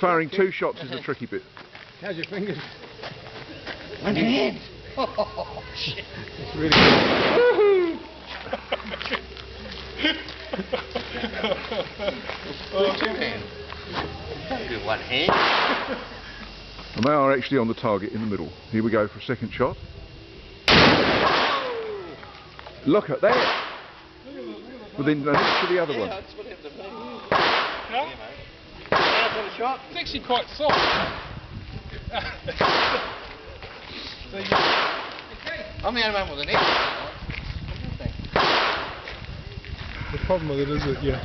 Firing 2 shots is the tricky bit. How's your fingers? One hand. Oh, shit. It's really good. Oh, 2 hands. Don't do 1 hand. And they are actually on the target in the middle. Here we go for a second shot. Look at that! Within an inch of the other one. That's what happened to me. Yeah? Hands on the shot. It's actually quite soft. I'm the only one with an X. The problem with it is that, yeah.